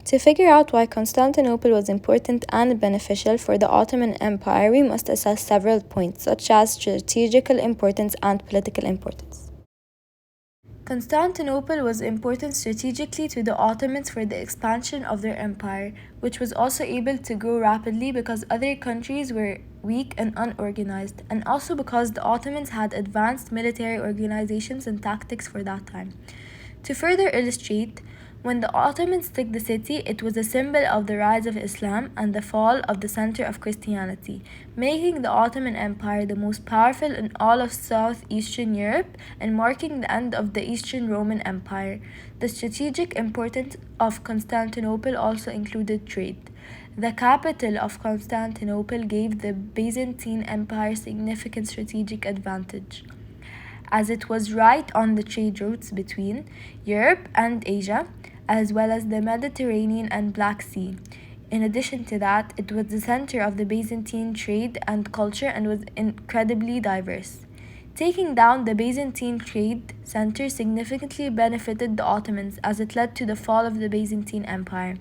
To figure out why Constantinople was important and beneficial for the Ottoman Empire, we must assess several points, such as strategical importance and political importance. Constantinople was important strategically to the Ottomans for the expansion of their empire, which was also able to grow rapidly because other countries were weak and unorganized, and also because the Ottomans had advanced military organizations and tactics for that time. To further illustrate, when the Ottomans took the city, it was a symbol of the rise of Islam and the fall of the center of Christianity, making the Ottoman Empire the most powerful in all of southeastern Europe and marking the end of the Eastern Roman Empire. The strategic importance of Constantinople also included trade. The capital of Constantinople gave the Byzantine Empire significant strategic advantage, as it was right on the trade routes between Europe and Asia, as well as the Mediterranean and Black Sea. In addition to that, it was the center of the Byzantine trade and culture and was incredibly diverse. Taking down the Byzantine trade center significantly benefited the Ottomans as it led to the fall of the Byzantine Empire.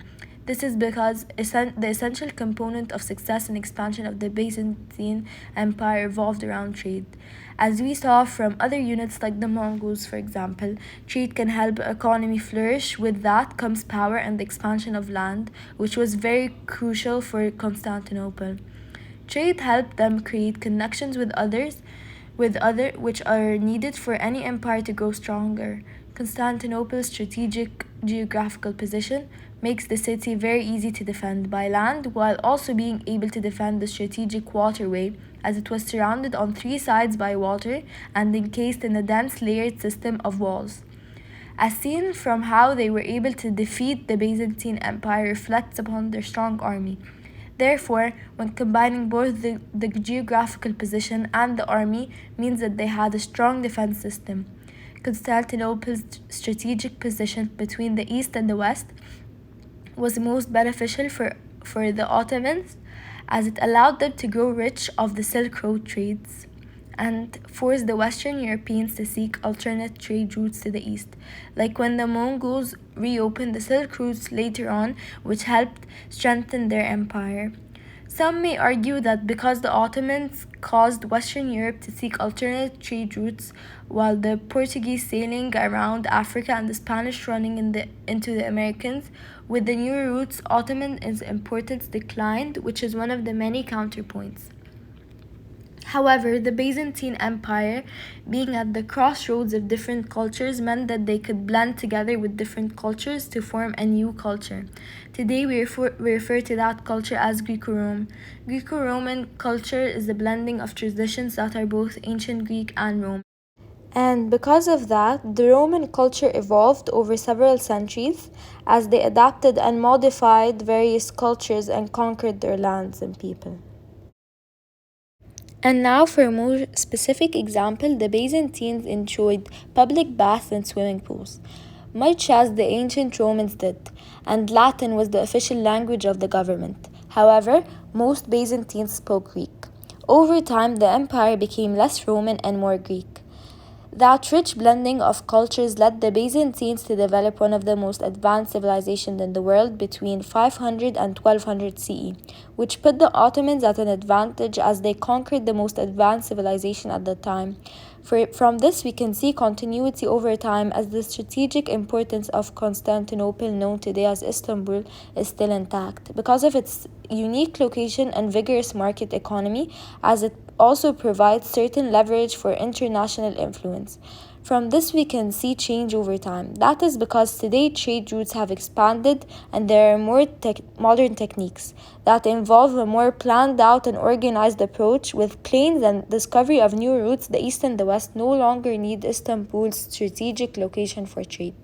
This is because the essential component of success and expansion of the Byzantine Empire revolved around trade. As we saw from other units like the Mongols, for example, trade can help an economy flourish. With that comes power and the expansion of land, which was very crucial for Constantinople. Trade helped them create connections with others, which are needed for any empire to grow stronger. Constantinople's strategic geographical position makes the city very easy to defend by land, while also being able to defend the strategic waterway, as it was surrounded on three sides by water and encased in a dense layered system of walls. As seen from how they were able to defeat the Byzantine Empire reflects upon their strong army. Therefore, when combining both the geographical position and the army means that they had a strong defense system. Constantinople's strategic position between the east and the west was most beneficial for the Ottomans, as it allowed them to grow rich of the Silk Road trades and forced the Western Europeans to seek alternate trade routes to the east, like when the Mongols reopened the Silk routes later on, which helped strengthen their empire. Some may argue that because the Ottomans caused Western Europe to seek alternate trade routes, while the Portuguese sailing around Africa and the Spanish running into the Americas, with the new routes, Ottoman's importance declined, which is one of the many counterpoints. However, the Byzantine Empire, being at the crossroads of different cultures, meant that they could blend together with different cultures to form a new culture. Today, we refer to that culture as Greco-Rome. Greco-Roman culture is a blending of traditions that are both ancient Greek and Roman. And because of that, the Roman culture evolved over several centuries as they adapted and modified various cultures and conquered their lands and people. And now, for a more specific example, the Byzantines enjoyed public baths and swimming pools, much as the ancient Romans did, and Latin was the official language of the government. However, most Byzantines spoke Greek. Over time, the empire became less Roman and more Greek. That rich blending of cultures led the Byzantines to develop one of the most advanced civilizations in the world between 500 and 1200 CE, which put the Ottomans at an advantage as they conquered the most advanced civilization at the time. From this, we can see continuity over time as the strategic importance of Constantinople, known today as Istanbul, is still intact because of its unique location and vigorous market economy, as it also provides certain leverage for international influence. From this, we can see change over time. That is because today trade routes have expanded and there are more modern techniques that involve a more planned out and organized approach. With planes and discovery of new routes, the East and the West no longer need Istanbul's strategic location for trade.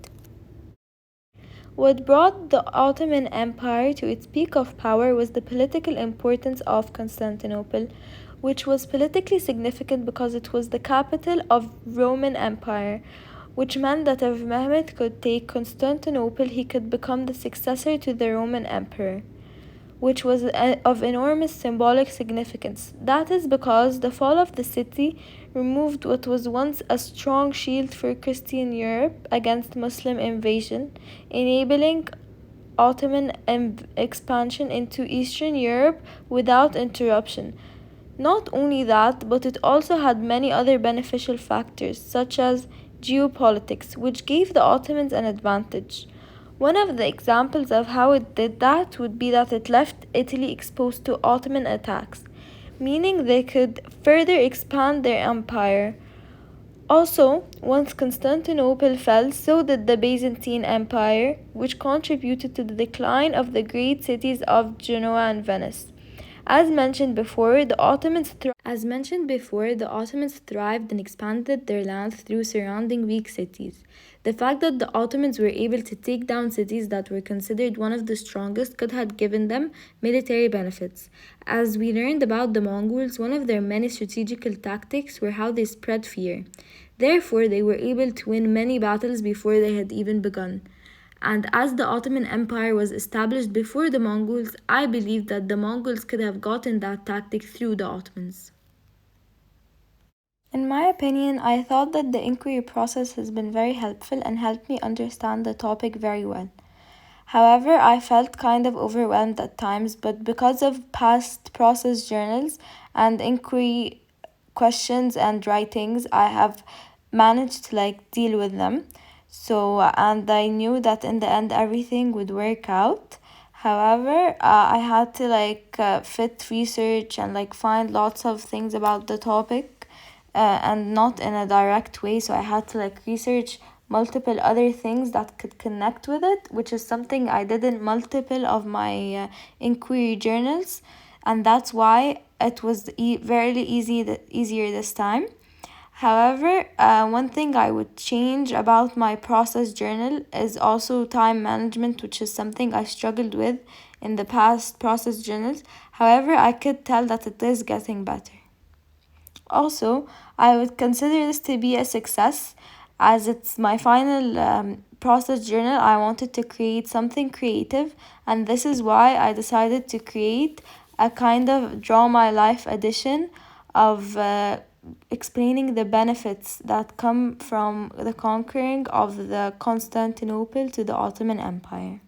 What brought the Ottoman Empire to its peak of power was the political importance of Constantinople, which was politically significant because it was the capital of Roman Empire, which meant that if Mehmed could take Constantinople, he could become the successor to the Roman emperor, which was of enormous symbolic significance. That is because the fall of the city removed what was once a strong shield for Christian Europe against Muslim invasion, enabling Ottoman expansion into Eastern Europe without interruption. Not only that, but it also had many other beneficial factors, such as geopolitics, which gave the Ottomans an advantage. One of the examples of how it did that would be that it left Italy exposed to Ottoman attacks, meaning they could further expand their empire. Also, once Constantinople fell, so did the Byzantine Empire, which contributed to the decline of the great cities of Genoa and Venice. As mentioned before, the Ottomans thrived and expanded their land through surrounding weak cities. The fact that the Ottomans were able to take down cities that were considered one of the strongest could have given them military benefits. As we learned about the Mongols, one of their many strategical tactics were how they spread fear. Therefore, they were able to win many battles before they had even begun. And as the Ottoman Empire was established before the Mongols, I believe that the Mongols could have gotten that tactic through the Ottomans. In my opinion, I thought that the inquiry process has been very helpful and helped me understand the topic very well. However, I felt kind of overwhelmed at times, but because of past process journals and inquiry questions and writings, I have managed to deal with them. So, and I knew that in the end everything would work out. However, I had to fit research and find lots of things about the topic, and not in a direct way. So I had to research multiple other things that could connect with it, which is something I did in multiple of my inquiry journals, and that's why it was very easier this time. However, one thing I would change about my process journal is also time management, which is something I struggled with in the past process journals. However, I could tell that it is getting better. Also, I would consider this to be a success as it's my final process journal. I wanted to create something creative, and this is why I decided to create a kind of Draw My Life edition of explaining the benefits that come from the conquering of the Constantinople to the Ottoman Empire.